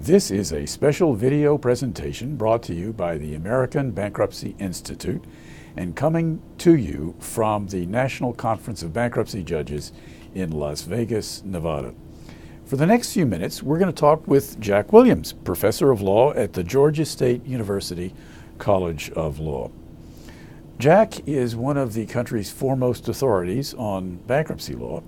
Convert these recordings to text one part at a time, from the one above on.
This is a special video presentation brought to you by the American Bankruptcy Institute and coming to you from the National Conference of Bankruptcy Judges in Las Vegas, Nevada. For the next few minutes, we're going to talk with Jack Williams, professor of law at the Georgia State University College of Law. Jack is one of the country's foremost authorities on bankruptcy law,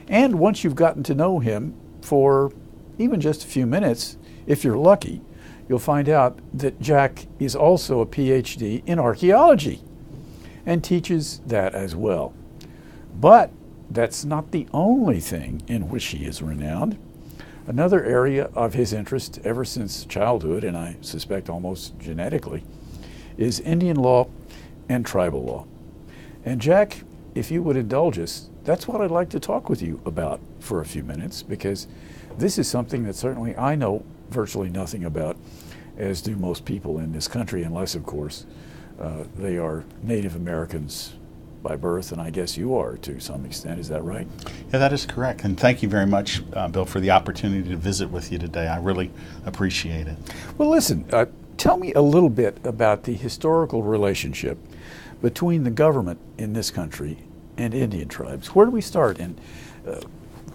and once you've gotten to know him for even just a few minutes, if you're lucky, you'll find out that Jack is also a PhD in archaeology and teaches that as well. But that's not the only thing in which he is renowned. Another area of his interest ever since childhood, and I suspect almost genetically, is Indian law and tribal law. And Jack, if you would indulge us, that's what I'd like to talk with you about for a few minutes, because this is something that certainly I know virtually nothing about, as do most people in this country, unless, of course, they are Native Americans by birth, and I guess you are to some extent. Is that right? Yeah, that is correct. And thank you very much, Bill, for the opportunity to visit with you today. I really appreciate it. Well, listen, tell me a little bit about the historical relationship between the government in this country and Indian tribes. Where do we start, and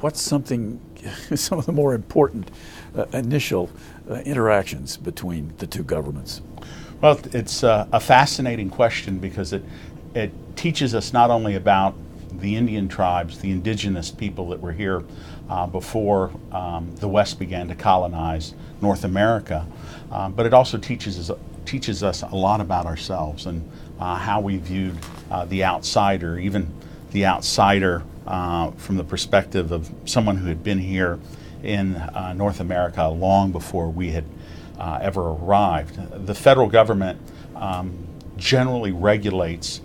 what's some of the more important initial interactions between the two governments? Well, it's a fascinating question because it teaches us not only about the Indian tribes, the indigenous people that were here before the West began to colonize North America, but it also teaches us a lot about ourselves and how we viewed the outsider, even the outsider from the perspective of someone who had been here in North America long before we had ever arrived. The federal government generally regulates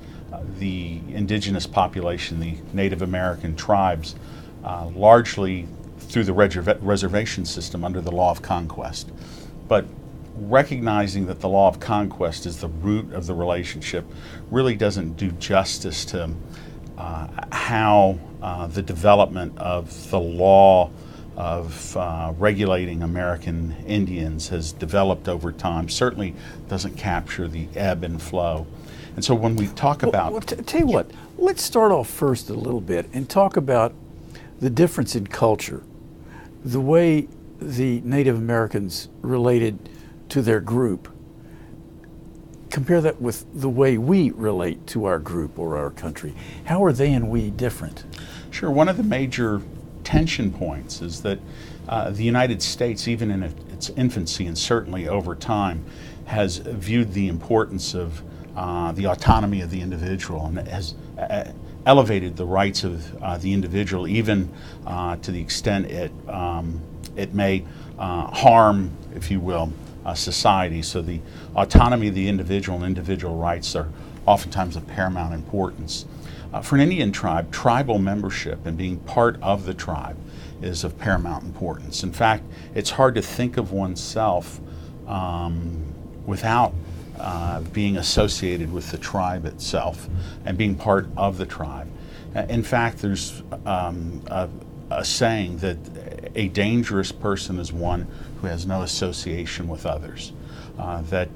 the indigenous population, the Native American tribes, largely through the reservation system under the law of conquest. But recognizing that the law of conquest is the root of the relationship really doesn't do justice to how the development of the law of regulating American Indians has developed over time. Certainly doesn't capture the ebb and flow. And so when we talk about... tell you what, let's start off first a little bit and talk about the difference in culture, the way the Native Americans related to their group. Compare that with the way we relate to our group or our country. How are they and we different? Sure. One of the major tension points is that the United States, even in its infancy and certainly over time, has viewed the importance of the autonomy of the individual and has elevated the rights of the individual, even to the extent it may harm, if you will, society. So the autonomy of the individual and individual rights are oftentimes of paramount importance. For an Indian tribe, tribal membership and being part of the tribe is of paramount importance. In fact, it's hard to think of oneself without being associated with the tribe itself and being part of the tribe. In fact, there's a saying that a dangerous person is one who has no association with others. That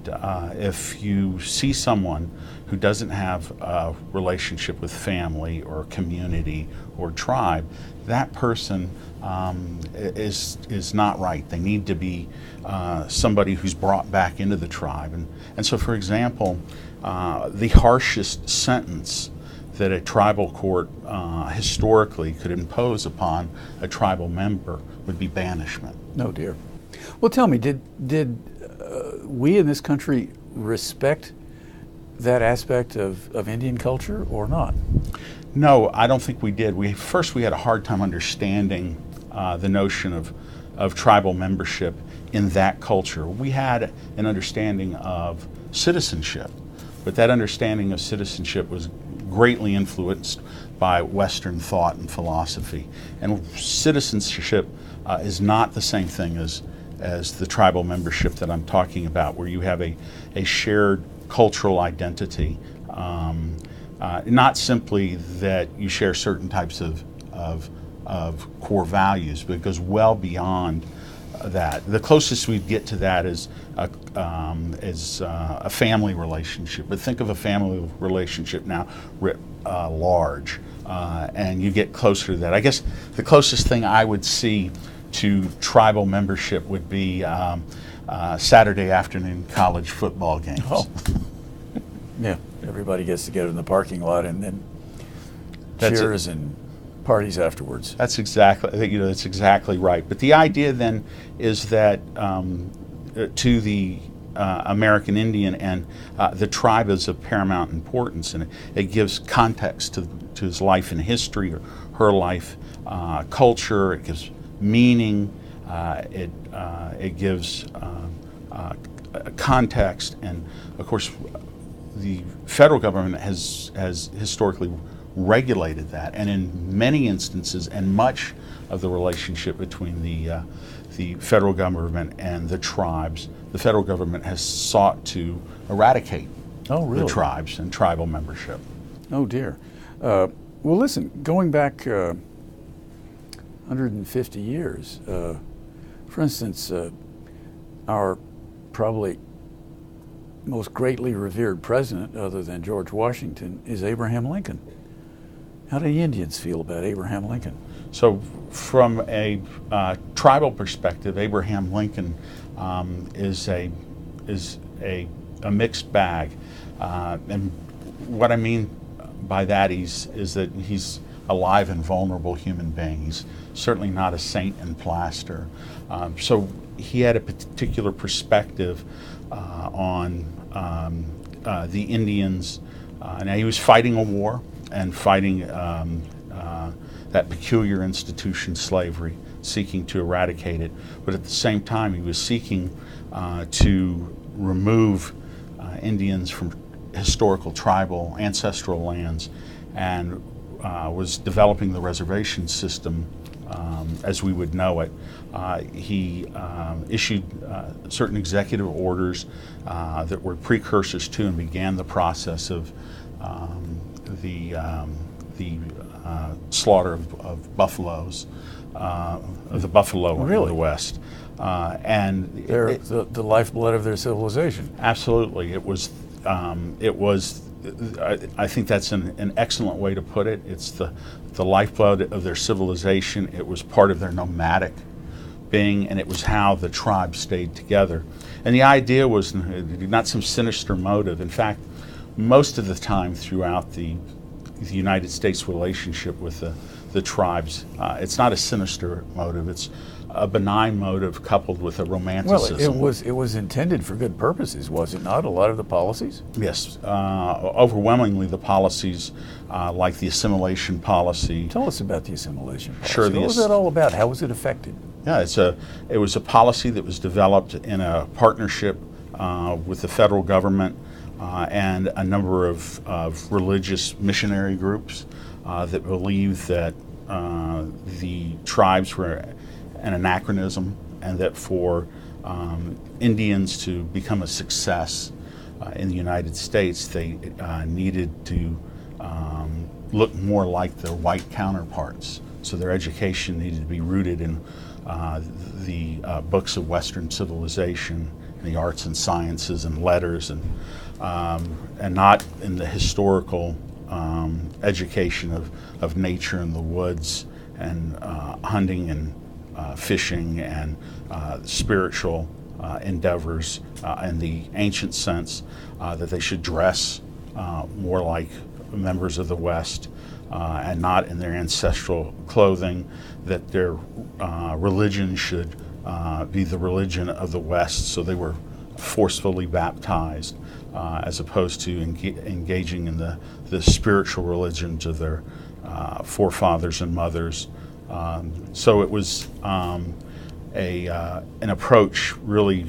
if you see someone who doesn't have a relationship with family or community or tribe, that person is not right. They need to be somebody who's brought back into the tribe. And so, for example, the harshest sentence that a tribal court historically could impose upon a tribal member would be banishment. No, dear. Well, tell me, did we in this country respect that aspect of Indian culture or not? No, I don't think we did. We had a hard time understanding the notion of tribal membership in that culture. We had an understanding of citizenship, but that understanding of citizenship was greatly influenced by Western thought and philosophy. And citizenship is not the same thing as the tribal membership that I'm talking about, where you have a shared cultural identity, not simply that you share certain types of core values, but it goes well beyond that. The closest we'd get to that is a family relationship. But think of a family relationship now writ large, and you get closer to that. I guess the closest thing I would see to tribal membership would be Saturday afternoon college football games. Oh. Yeah, everybody gets together in the parking lot and then That's cheers and parties afterwards. That's exactly, that's exactly right. But the idea then is that to the American Indian and the tribe is of paramount importance, and it gives context to his life and history, or her life, culture. It gives meaning. It gives context, and of course, the federal government has historically regulated that, and in many instances, and much of the relationship between the federal government and the tribes, the federal government has sought to eradicate the tribes and tribal membership. Oh dear. Well, listen, going back 150 years, for instance, our probably most greatly revered president, other than George Washington, is Abraham Lincoln. How do the Indians feel about Abraham Lincoln? So from a tribal perspective, Abraham Lincoln is a mixed bag. And what I mean by that is that he's a live and vulnerable human being. He's certainly not a saint in plaster. So he had a particular perspective on the Indians. Now he was fighting a war and fighting that peculiar institution, slavery, seeking to eradicate it. But at the same time, he was seeking to remove Indians from historical, tribal, ancestral lands, and was developing the reservation system as we would know it. He issued certain executive orders that were precursors to and began the process of the slaughter of buffaloes, of the buffalo in the West. And they're the lifeblood of their civilization. Absolutely. It was, I think that's an excellent way to put it. It's the lifeblood of their civilization. It was part of their nomadic being, and it was how the tribe stayed together. And the idea was not some sinister motive. In fact, most of the time throughout the United States relationship with the tribes, it's not a sinister motive. It's a benign motive coupled with a romanticism. Well, it was intended for good purposes, was it not? A lot of the policies? Yes, overwhelmingly the policies, like the assimilation policy. Tell us about the assimilation policy. Sure. What was that all about? How was it effected? Yeah, it was a policy that was developed in a partnership with the federal government and a number of religious missionary groups that believed that the tribes were an anachronism, and that for Indians to become a success in the United States, they needed to look more like their white counterparts. So their education needed to be rooted in the books of Western civilization, and the arts and sciences and letters, and not in the historical education of nature and the woods and hunting and fishing and spiritual endeavors in the ancient sense, that they should dress more like members of the West and not in their ancestral clothing, that their religion should be the religion of the West, so they were forcefully baptized as opposed to engaging in the spiritual religions of their forefathers and mothers. So it was an approach really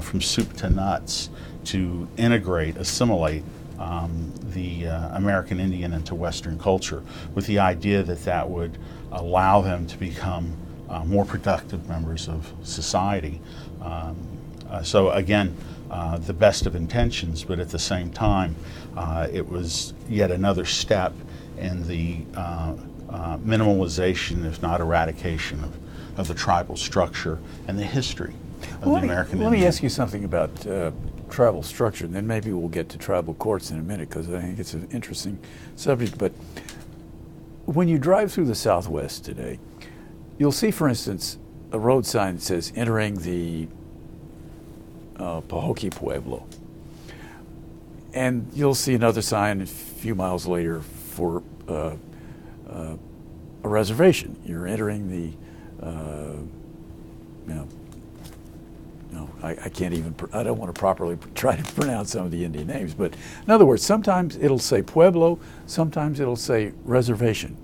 from soup to nuts to integrate, assimilate the American Indian into Western culture, with the idea that that would allow them to become more productive members of society. So again, the best of intentions, but at the same time, it was yet another step in the minimalization, if not eradication, of the tribal structure and the history of Well, the American let me Indian. ask you something about tribal structure, and then maybe we'll get to tribal courts in a minute, because I think it's an interesting subject. But when you drive through the Southwest today, you'll see, for instance, a road sign that says entering the Pahokee Pueblo. And you'll see another sign a few miles later for a reservation. You're entering the, I can't even, I don't want to properly try to pronounce some of the Indian names, but in other words, sometimes it'll say Pueblo, sometimes it'll say reservation.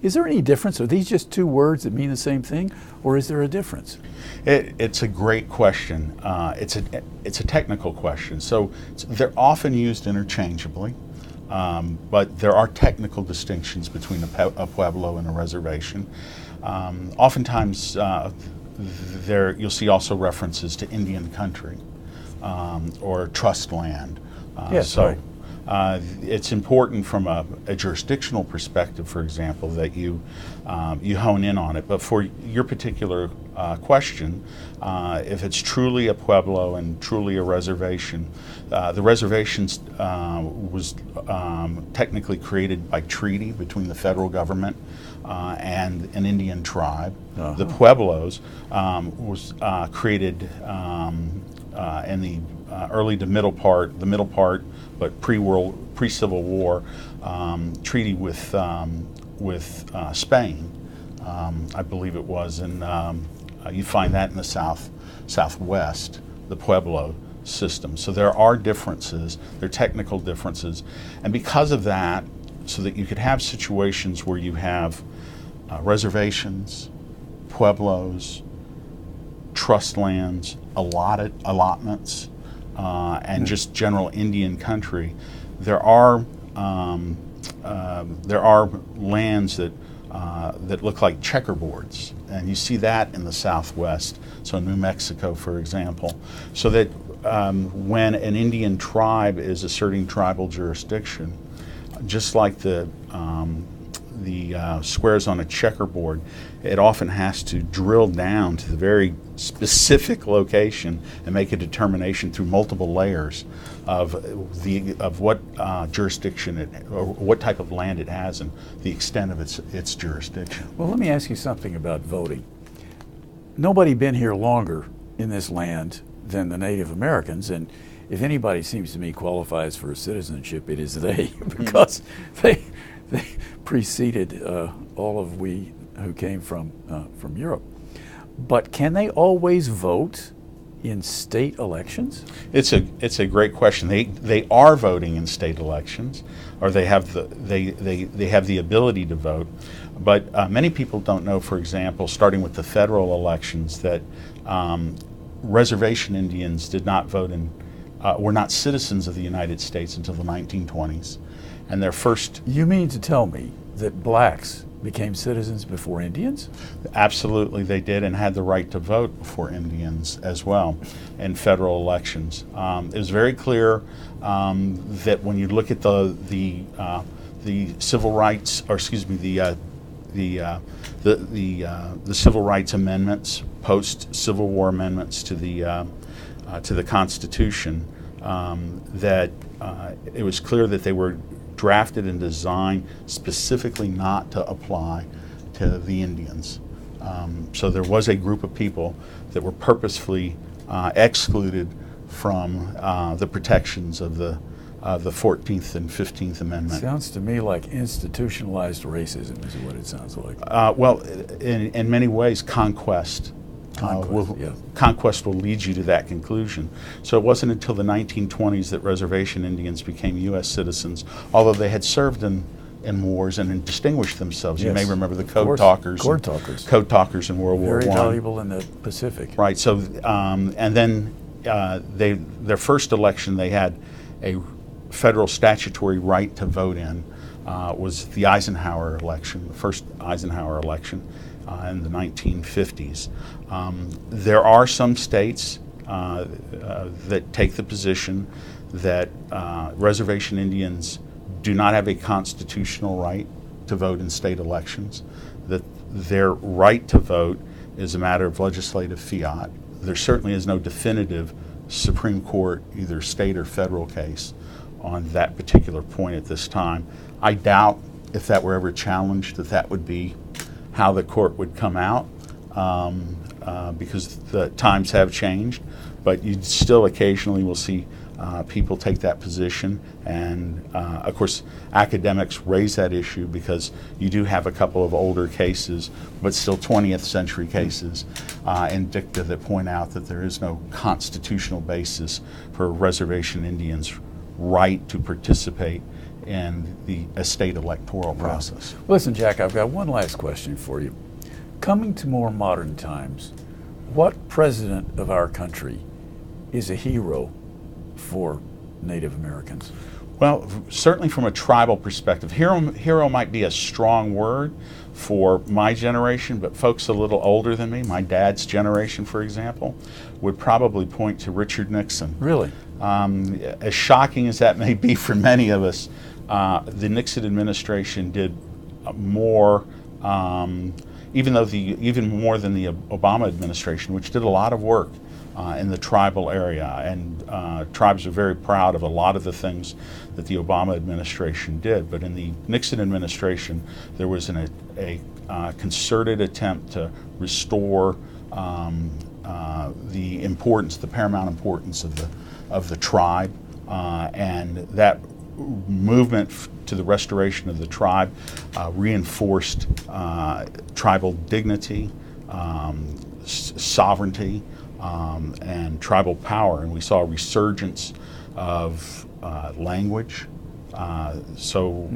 Is there any difference? Are these just two words that mean the same thing, or is there a difference? It's a great question. It's a technical question. So they're often used interchangeably, but there are technical distinctions between a pueblo and a reservation. Oftentimes, you'll see also references to Indian country or trust land. Yes, sorry. It's important from a jurisdictional perspective, for example, that you hone in on it. But for your particular question, if it's truly a pueblo and truly a reservation, the reservations was technically created by treaty between the federal government and an Indian tribe. The pueblos was created in the early to middle part, but pre-Civil War treaty with Spain, I believe it was, and you find that in the southwest, the Pueblo system. So there are differences, there are technical differences, and because of that, so that you could have situations where you have reservations, pueblos, trust lands, allotments, and just general Indian country, there are lands that look like checkerboards, and you see that in the Southwest. So New Mexico, for example, so that when an Indian tribe is asserting tribal jurisdiction, just like the squares on a checkerboard, it often has to drill down to the very specific location and make a determination through multiple layers of what jurisdiction or what type of land it has and the extent of its jurisdiction. Well, let me ask you something about voting. Nobody been here longer in this land than the Native Americans, and if anybody seems to me qualifies for citizenship, it is they, because they preceded all of we who came from Europe. But can they always vote in state elections? It's a great question. They are voting in state elections, or they have the ability to vote. But many people don't know, for example, starting with the federal elections, that reservation Indians did not vote were not citizens of the United States until the 1920s. And their first... You mean to tell me that blacks became citizens before Indians? Absolutely, they did, and had the right to vote before Indians as well in federal elections. It was very clear that when you look at the civil rights, or excuse me, the civil rights amendments, post-Civil War amendments to the Constitution, that it was clear that they were drafted and designed specifically not to apply to the Indians. So there was a group of people that were purposefully excluded from the protections of the 14th and 15th Amendment. Sounds to me like institutionalized racism is what it sounds like. Well, in many ways, conquest will lead you to that conclusion. So it wasn't until the 1920s that reservation Indians became U.S. citizens, although they had served in wars and distinguished themselves. Yes. You may remember the Code Talkers in World War I. Very valuable in the Pacific. Right. So, and then their first election they had a federal statutory right to vote in was the Eisenhower election, the first Eisenhower election in the 1950s. There are some states that take the position that reservation Indians do not have a constitutional right to vote in state elections, that their right to vote is a matter of legislative fiat. There certainly is no definitive Supreme Court, either state or federal case on that particular point at this time. I doubt if that were ever challenged that would be how the court would come out, because the times have changed, but you still occasionally will see people take that position, and of course academics raise that issue because you do have a couple of older cases, but still 20th century cases in dicta that point out that there is no constitutional basis for reservation Indians' right to participate in the state electoral process. Listen, Jack, I've got one last question for you. Coming to more modern times, what president of our country is a hero for Native Americans? Well, certainly from a tribal perspective, hero might be a strong word for my generation, but folks a little older than me, my dad's generation, for example, would probably point to Richard Nixon. Really? As shocking as that may be for many of us, the Nixon administration did more, even more than the Obama administration, which did a lot of work in the tribal area, and tribes are very proud of a lot of the things that the Obama administration did. But in the Nixon administration, there was a concerted attempt to restore the paramount importance of the tribe, and that movement to the restoration of the tribe reinforced tribal dignity, sovereignty, and tribal power, and we saw a resurgence of language. So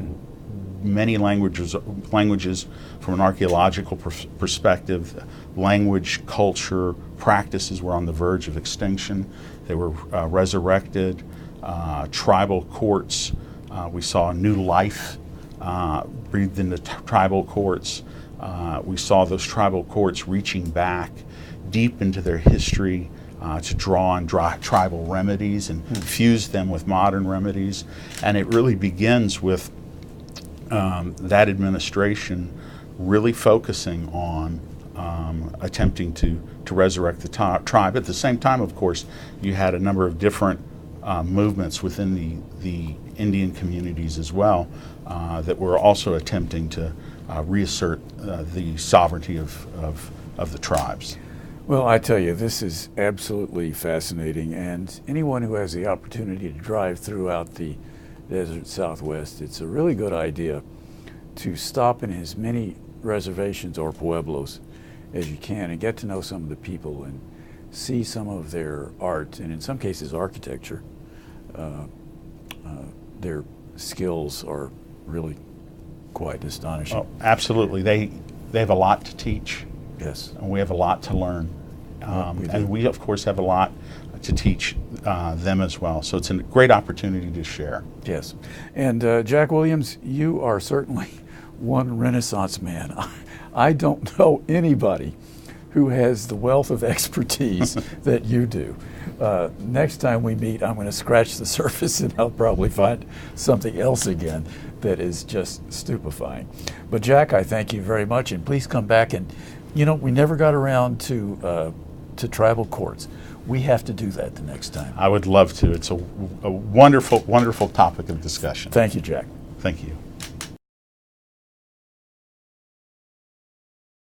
many languages from an archaeological perspective, language, culture, practices were on the verge of extinction. They were resurrected. Tribal courts, we saw new life breathed into tribal courts. We saw those tribal courts reaching back deep into their history to draw on tribal remedies and fuse them with modern remedies. And it really begins with that administration really focusing on attempting to resurrect the tribe. At the same time, of course, you had a number of different movements within the Indian communities as well that were also attempting to reassert the sovereignty of the tribes. Well, I tell you, this is absolutely fascinating, and anyone who has the opportunity to drive throughout the desert Southwest, it's a really good idea to stop in as many reservations or Pueblos as you can and get to know some of the people and see some of their art, and in some cases architecture. Their skills are really quite astonishing. Oh, absolutely. They have a lot to teach. Yes. And we have a lot to learn. And we, of course, have a lot to teach them as well. So it's a great opportunity to share. Yes. And Jack Williams, you are certainly one Renaissance man. I don't know anybody who has the wealth of expertise that you do. Next time we meet, I'm going to scratch the surface and I'll probably find something else again that is just stupefying. But Jack, I thank you very much, and please come back. And you know, we never got around to tribal courts. We have to do that the next time. I would love to. It's a wonderful, wonderful topic of discussion. Thank you, Jack. Thank you.